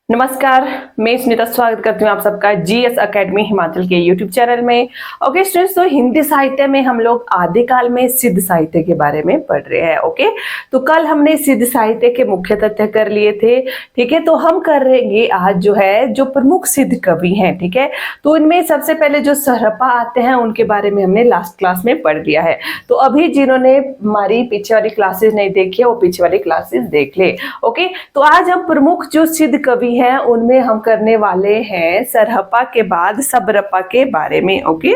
नमस्कार, मैं स्मिता स्वागत करती हूँ आप सबका जीएस एकेडमी हिमाचल के यूट्यूब चैनल में। ओके स्टूडेंट्स, तो हिंदी साहित्य में हम लोग आदिकाल में सिद्ध साहित्य के बारे में पढ़ रहे हैं। ओके, तो कल हमने सिद्ध साहित्य के मुख्य तथ्य कर लिए थे। ठीक है, तो हम कर रहेंगे आज जो है जो प्रमुख सिद्ध कवि हैं। ठीक है, तो इनमें सबसे पहले जो सरहपा आते हैं उनके बारे में हमने लास्ट क्लास में पढ़ लिया है। तो अभी जिन्होंने हमारी पीछे वाली क्लासेस नहीं देखी है वो पीछे वाली क्लासेस देख ले। ओके, तो आज हम प्रमुख जो सिद्ध कवि हैं उनमें हम करने वाले हैं सरहपा के बाद सबरपा के बारे में। ओके,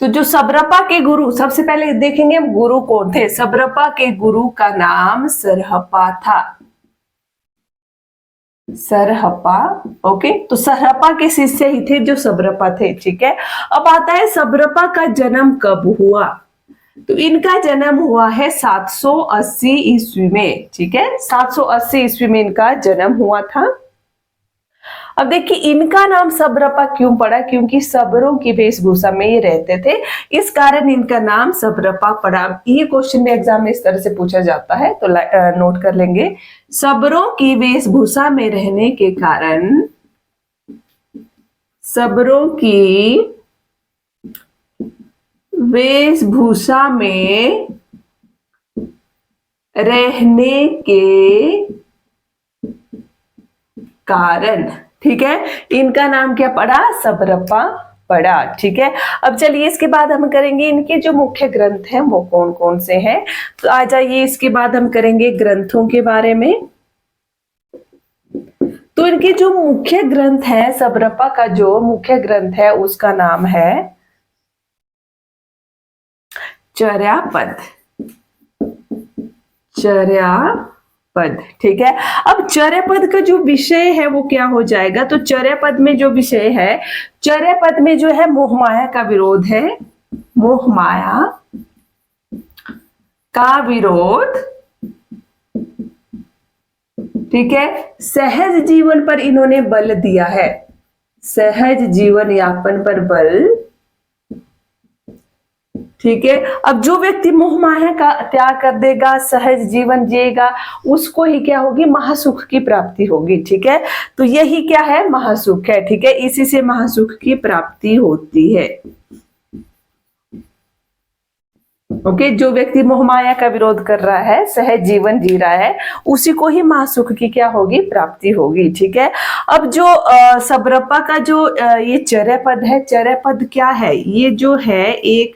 तो जो सबरपा के गुरु, सबसे पहले देखेंगे हम गुरु कौन थे। सबरपा के गुरु का नाम सरहपा था। सरहपा, ओके, तो सरहपा के शिष्य ही थे जो सबरपा थे। ठीक है, अब आता है सबरपा का जन्म कब हुआ। तो इनका जन्म हुआ है 780 ईस्वी में। ठीक है, 780 ईस्वी में इनका जन्म हुआ था। अब देखिए इनका नाम सबरपा क्यों पड़ा, क्योंकि सबरों की वेशभूषा में ये रहते थे, इस कारण इनका नाम सबरपा पड़ा। ये क्वेश्चन में एग्जाम में इस तरह से पूछा जाता है, तो नोट कर लेंगे। सबरों की वेशभूषा में रहने के कारण, सबरों की वेशभूषा में रहने के कारण, ठीक है, इनका नाम क्या पड़ा, सबरपा पड़ा। ठीक है, अब चलिए इसके बाद हम करेंगे इनके जो मुख्य ग्रंथ हैं वो कौन कौन से हैं। तो आ जाइए, इसके बाद हम करेंगे ग्रंथों के बारे में। तो इनके जो मुख्य ग्रंथ है, सबरपा का जो मुख्य ग्रंथ है उसका नाम है चर्यापद। चर्यापद, ठीक है। अब चर्यापद का जो विषय है वो क्या हो जाएगा, तो चर्यापद में जो विषय है, चर्यापद में जो है मोहमाया का विरोध है। मोहमाया का विरोध, ठीक है। सहज जीवन पर इन्होंने बल दिया है। सहज जीवन यापन पर बल, ठीक है। अब जो व्यक्ति मोह माया का त्याग कर देगा, सहज जीवन जिएगा, उसको ही क्या होगी, महासुख की प्राप्ति होगी। ठीक है, तो यही क्या है, महासुख है। ठीक है, इसी से महासुख की प्राप्ति होती है। ओके, जो व्यक्ति मोहमाया का विरोध कर रहा है, सहज जीवन जी रहा है, उसी को ही महासुख की क्या होगी, प्राप्ति होगी। ठीक है, अब जो सबरपा का जो ये चर्यापद है, चर्यापद क्या है, ये जो है एक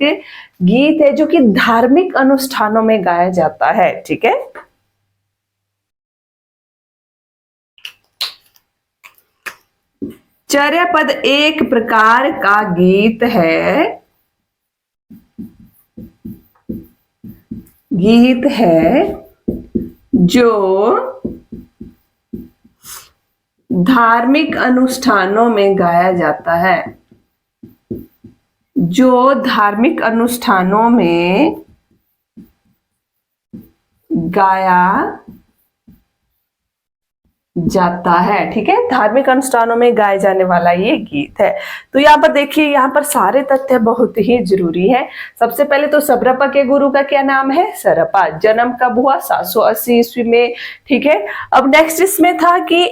गीत है जो कि धार्मिक अनुष्ठानों में गाया जाता है। ठीक है, चर्यापद एक प्रकार का गीत है, गीत है जो धार्मिक अनुष्ठानों में गाया जाता है। जो धार्मिक अनुष्ठानों में गाया जाता है। ठीक है, धार्मिक अनुष्ठानों में गाए जाने वाला ये गीत है। तो यहाँ पर देखिए, यहाँ पर सारे तथ्य बहुत ही जरूरी है। सबसे पहले तो सबरपा के गुरु का क्या नाम है, सरपा। जन्म कब हुआ, 780 ईस्वी में। ठीक है, अब नेक्स्ट इसमें था कि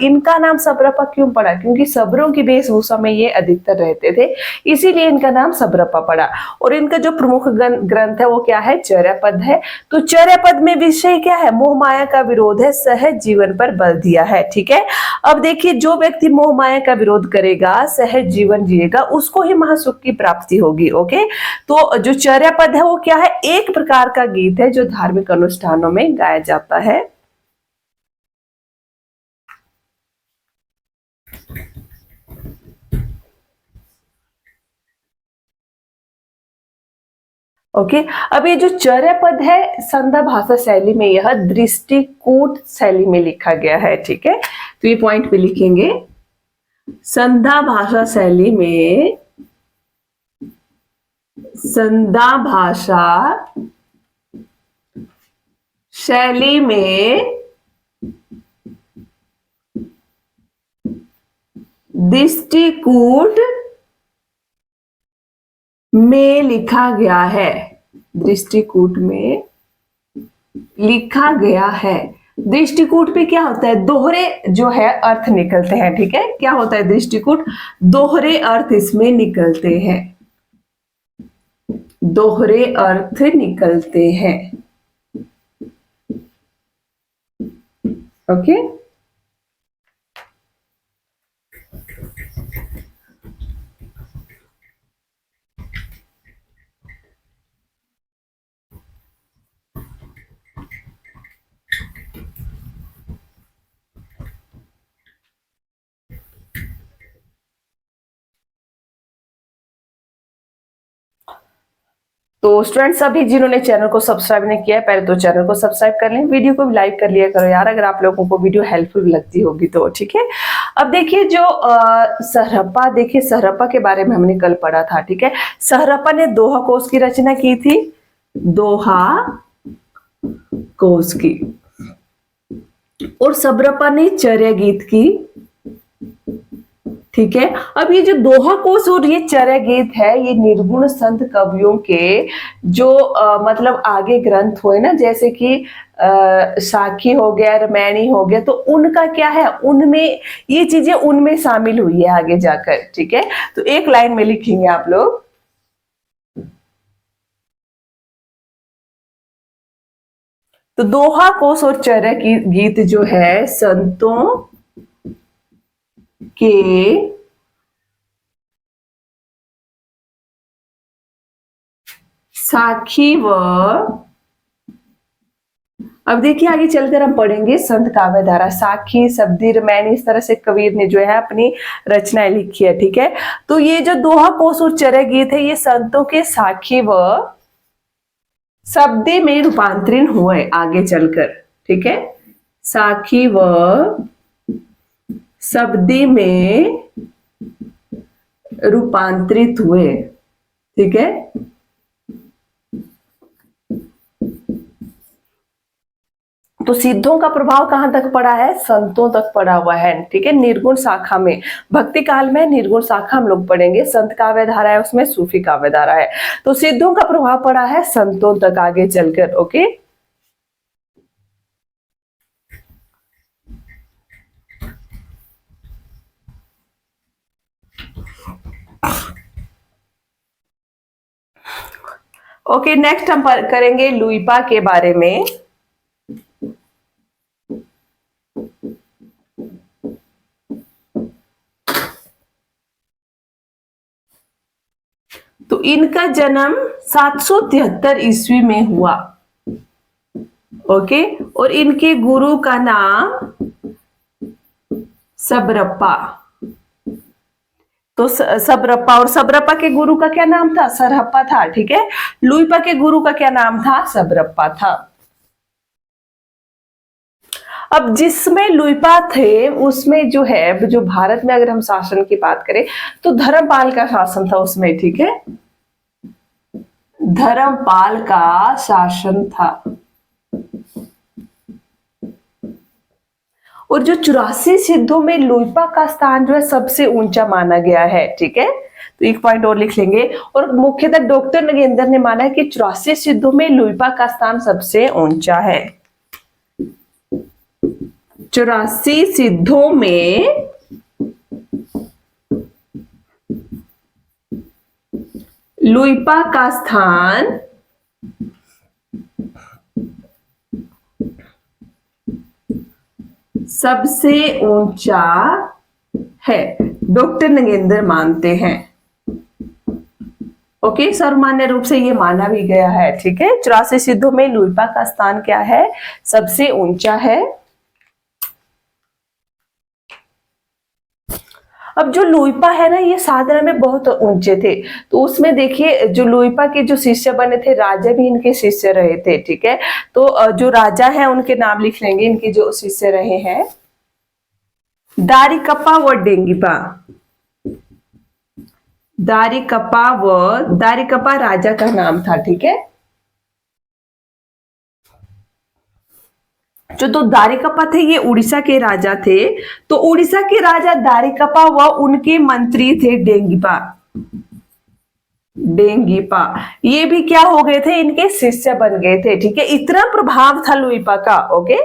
इनका नाम सबरपा क्यों पड़ा, क्योंकि सबरों की वेशभूषा में ये अधिकतर रहते थे, इसीलिए इनका नाम सबरपा पड़ा। और इनका जो प्रमुख ग्रंथ है वो क्या है, चर्यापद है। तो चर्यापद में विषय क्या है, मोह माया का विरोध है, सहज जीवन पर बल दिया है। ठीक है, अब देखिए जो व्यक्ति मोह माया का विरोध करेगा, सहज जीवन जिएगा, उसको ही महासुख की प्राप्ति होगी। ओके, तो जो चर्यापद है वो क्या है, एक प्रकार का गीत है जो धार्मिक अनुष्ठानों में गाया जाता है। ओके, अब ये जो चर्यापद है संध्या भाषा शैली में यह दृष्टिकूट शैली में लिखा गया है। ठीक है, तो ये पॉइंट पे लिखेंगे, संध्या भाषा शैली में, संध्या भाषा शैली में दृष्टिकूट में लिखा गया है। दृष्टिकूट में लिखा गया है। दृष्टिकूट पे क्या होता है, दोहरे जो है अर्थ निकलते हैं, ठीक है। क्या होता है दृष्टिकूट, दोहरे अर्थ इसमें निकलते हैं, दोहरे अर्थ निकलते हैं। ओके तो स्टूडेंट्स सभी जिन्होंने चैनल को सब्सक्राइब नहीं किया है पहले तो चैनल को सब्सक्राइब कर लें, वीडियो को भी लाइक कर लिया करो यार अगर आप लोगों को वीडियो हेल्पफुल लगती होगी तो, ठीक है। अब देखिए जो सहरप्पा, देखिए सहरप्पा के बारे में हमने कल पढ़ा था, ठीक है। सहरप्पा ने दोहा कोश की रचना की थी, दोहा कोश की, और सब्रपा ने चर्या गीत की, ठीक है। अब ये जो दोहा कोश और ये चर्या गीत है ये निर्गुण संत कवियों के जो मतलब आगे ग्रंथ हुए ना, जैसे कि साखी हो गया, रामायणी हो गया, तो उनका क्या है, उनमें ये चीजें उनमें शामिल हुई है आगे जाकर, ठीक है। तो एक लाइन में लिखेंगे आप लोग, तो दोहा कोश और चर्या गीत जो है संतों के साखी व, अब देखिए आगे चलकर हम पढ़ेंगे संत काव्य धारा, साखी, सब्दी, रामायणी, इस तरह से कबीर ने जो है अपनी रचनाएं लिखी है, ठीक है। तो ये जो दोहा कोश और चर्या गीत है ये संतों के साखी व शब्दे में रूपांतरित हुए आगे चलकर, ठीक है। साखी व शब्दे में रूपांतरित हुए, ठीक है। तो सिद्धों का प्रभाव कहां तक पड़ा है, संतों तक पड़ा हुआ है, ठीक है। निर्गुण शाखा में, भक्ति काल में निर्गुण शाखा हम लोग पढ़ेंगे, संत काव्य धारा है उसमें सूफी काव्य धारा है, तो सिद्धों का प्रभाव पड़ा है संतों तक आगे चलकर, ओके। ओके नेक्स्ट हम करेंगे लुइपा के बारे में। तो इनका जन्म 773 ईस्वी में हुआ, ओके। और इनके गुरु का नाम सबरप्पा, तो सबरप्पा, और सबरप्पा के गुरु का क्या नाम था, सरहप्पा था, ठीक है। लुइपा के गुरु का क्या नाम था, सबरप्पा था। अब जिसमें लुइपा थे उसमें जो है, जो भारत में अगर हम शासन की बात करें तो धर्मपाल का शासन था उसमें, ठीक है। धर्मपाल का शासन था, और जो 84 सिद्धों में लुइपा का स्थान जो है सबसे ऊंचा माना गया है, ठीक है। तो एक पॉइंट और लिख लेंगे, और मुख्यतः डॉक्टर नगेंद्र ने माना है कि 84 सिद्धों में लुइपा का स्थान सबसे ऊंचा है। 84 सिद्धों में लुइपा का स्थान सबसे ऊंचा है, डॉक्टर नगेंद्र मानते हैं, ओके। सर्वमान्य रूप से ये माना भी गया है, ठीक है। 84 सिद्धों में लुइपा का स्थान क्या है, सबसे ऊंचा है। अब जो लुइपा है ना ये साधना में बहुत ऊंचे थे, तो उसमें देखिए जो लुइपा के जो शिष्य बने थे, राजा भी इनके शिष्य रहे थे, ठीक है। तो जो राजा है उनके नाम लिख लेंगे, इनके जो शिष्य रहे हैं, दारिकप्पा व डेंगिपा। दारिकप्पा राजा का नाम था, ठीक है। जो तो दारिकप्पा थे ये उड़ीसा के राजा थे, तो उड़ीसा के राजा दारिकप्पा व उनके मंत्री थे डेंगिपा, डेंगीपा, ये भी क्या हो गए थे, इनके शिष्य बन गए थे। ठीक है, इतना प्रभाव था लुईपा का। ओके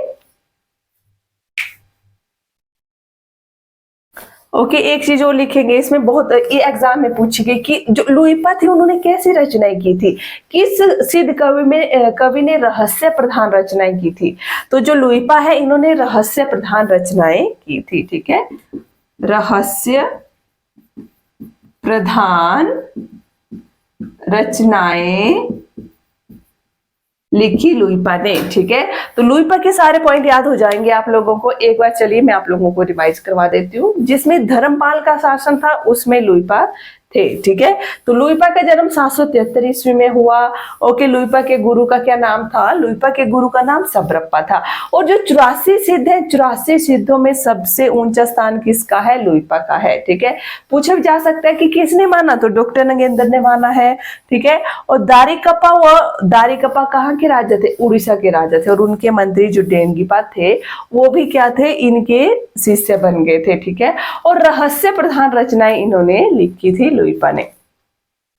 ओके, एक चीज और लिखेंगे इसमें, बहुत ये एग्जाम में पूछी गई कि जो लुईपा थी उन्होंने कैसी रचनाएं की थी, किस सिद्ध कवि ने रहस्य प्रधान रचनाएं की थी। तो जो लुईपा है इन्होंने रहस्य प्रधान रचनाएं की थी। ठीक है, रहस्य प्रधान रचनाएं लिखी लुईपा ने। ठीक है, तो लुईपा के सारे पॉइंट याद हो जाएंगे आप लोगों को। एक बार चलिए मैं आप लोगों को रिवाइज करवा देती हूँ। जिसमें धर्मपाल का शासन था उसमें लुईपा थे। ठीक है, तो लुईपा का जन्म 773 ईस्वी में हुआ। ओके, लुईपा के गुरु का क्या नाम था, लुईपा के गुरु का नाम सबरप्पा था। और जो 84 सिद्ध है, 84 सिद्धों में सबसे ऊंचा स्थान किसका है, लुईपा का है। ठीक है, पूछा जा सकता है कि किसने माना, तो डॉक्टर नगेंद्र ने माना है। ठीक है, और दारिकप्पा कहाँ के राजा थे, उड़ीसा के राजा थे। और उनके मंत्री जो डेंगीपा थे वो भी क्या थे, इनके शिष्य बन गए थे। ठीक है, और रहस्य प्रधान रचनाएं इन्होंने लिखी थी लुईपा ने।